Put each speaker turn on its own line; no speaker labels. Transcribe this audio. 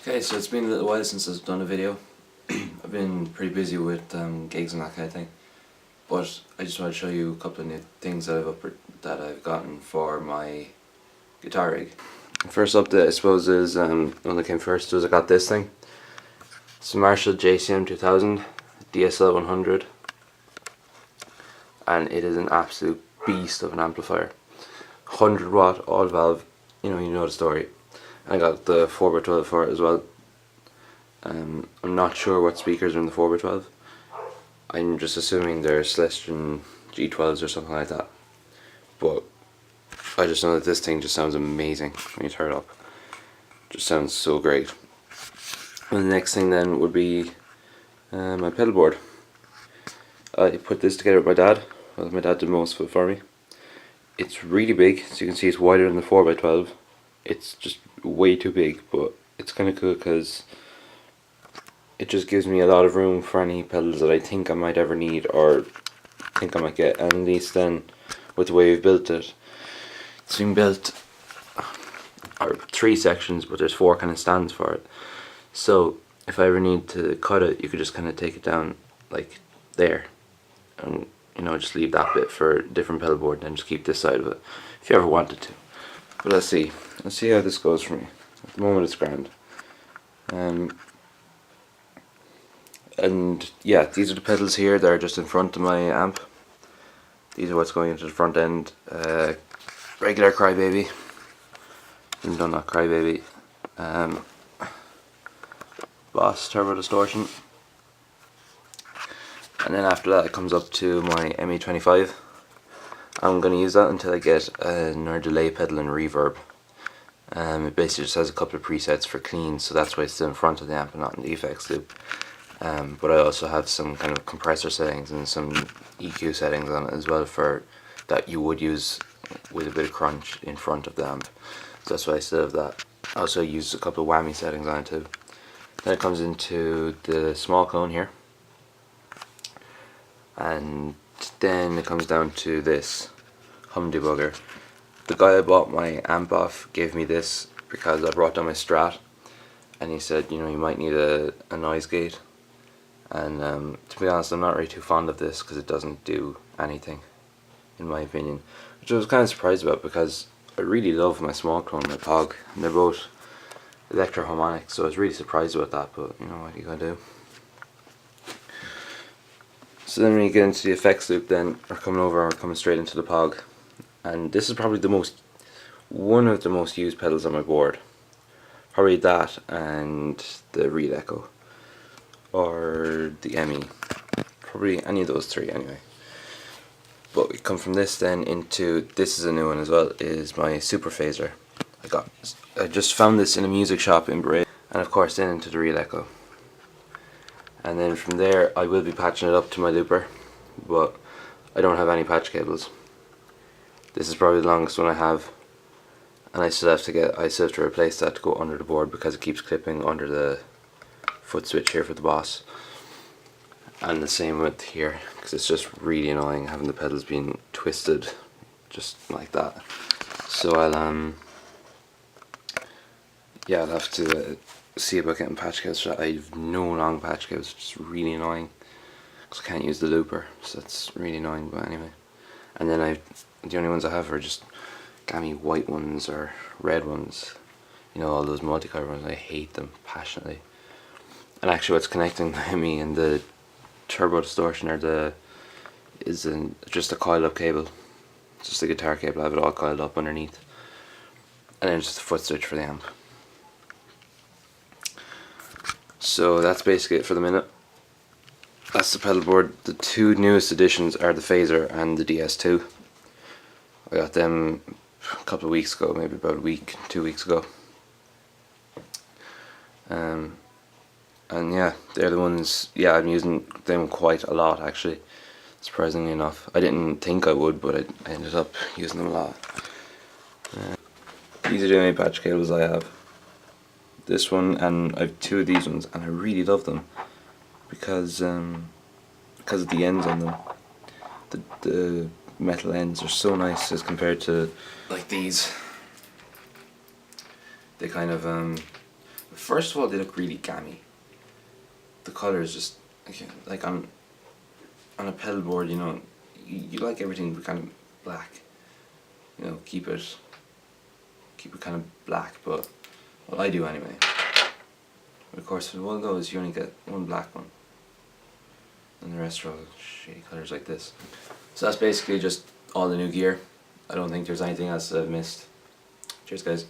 Okay, so it's been a little while since I've done a video. I've been pretty busy with gigs and that kind of thing. But I just want to show you a couple of new things that I've gotten for my guitar rig. First update, I suppose, is one that came first was I got this thing. It's a Marshall JCM 2000 DSL 100, and it is an absolute beast of an amplifier. 100 watt all valve, you know the story. I got the 4x12 for it as well. I'm not sure what speakers are in the 4x12. I'm just assuming they're Celestion G12s or something like that. But I just know that this thing just sounds amazing when you turn it up. Just sounds so great. And the next thing then would be my pedal board. I put this together with my dad. Well, my dad did most of it for me. It's really big, so you can see it's wider than the 4x12. It's just way too big, but it's kind of cool because it just gives me a lot of room for any pedals that I think I might ever need or think I might get. And at least then, with the way we've built it, it's been built are 3 sections, but there's 4 kind of stands for it. So if I ever need to cut it, you could just kind of take it down like there, and just leave that bit for a different pedal board, and then just keep this side of it if you ever wanted to. But let's see how this goes for me. At the moment it's grand. And yeah, these are the pedals here. They're just in front of my amp. These are what's going into the front end. Regular Crybaby. Even though not Crybaby. Boss Turbo Distortion. And then after that it comes up to my ME25. I'm going to use that until I get another delay pedal and reverb. It basically just has a couple of presets for clean, so that's why it's still in front of the amp and not in the effects loop. But I also have some kind of compressor settings and some EQ settings on it as well for that you would use with a bit of crunch in front of the amp. So that's why I still have that. I also use a couple of whammy settings on it too. Then it comes into the small clone here. And then it comes down to this hum debugger. The guy I bought my amp off gave me this because I brought down my Strat, and he said, you might need a noise gate. And to be honest, I'm not really too fond of this because it doesn't do anything, in my opinion, which I was kind of surprised about because I really love my small clone, my Pog, and they're both electro-harmonic, so I was really surprised about that. But what are you gonna do? So then when you get into the effects loop, then we're coming straight into the Pog, and this is probably one of the most used pedals on my board. Probably that and the Reed Echo, or the ME, probably any of those 3 anyway. But we come from this then into, this is a new one as well, is my Super Phaser. I just found this in a music shop in Bray, and of course then into the Reed Echo. And then from there I will be patching it up to my looper, but I don't have any patch cables. This is probably the longest one I have, and I still have to replace that to go under the board because it keeps clipping under the foot switch here for the Boss. And the same with here, because it's just really annoying having the pedals being twisted just like that. So I'll have to see about getting patch cables for that. I have no long patch cables, which is really annoying because I can't use the looper, so that's really annoying. But anyway, and then the only ones I have are just gammy white ones or red ones, all those multicolour ones. I hate them passionately. And actually what's connecting me and the turbo distortion is just a coiled up cable. It's just a guitar cable. I have it all coiled up underneath, and then just a foot switch for the amp. So that's basically it for the minute. That's the pedal board. The 2 newest additions are the Phaser and the DS2. I got them a couple of weeks ago, maybe about a week, 2 weeks ago. And yeah, they're the ones, I'm using them quite a lot actually, surprisingly enough. I didn't think I would, but I ended up using them a lot. These are the only patch cables I have. This one, and I have 2 of these ones, and I really love them because of the ends on them. The metal ends are so nice as compared to like these. They kind of First of all, they look really gammy. The colour is just like on a pedal board, you know, you like everything kind of black. You know, keep it kind of black, but well, I do anyway. But of course, for one of those, you only get one black one, and the rest are all shady colours like this. So that's basically just all the new gear. I don't think there's anything else that I've missed. Cheers, guys.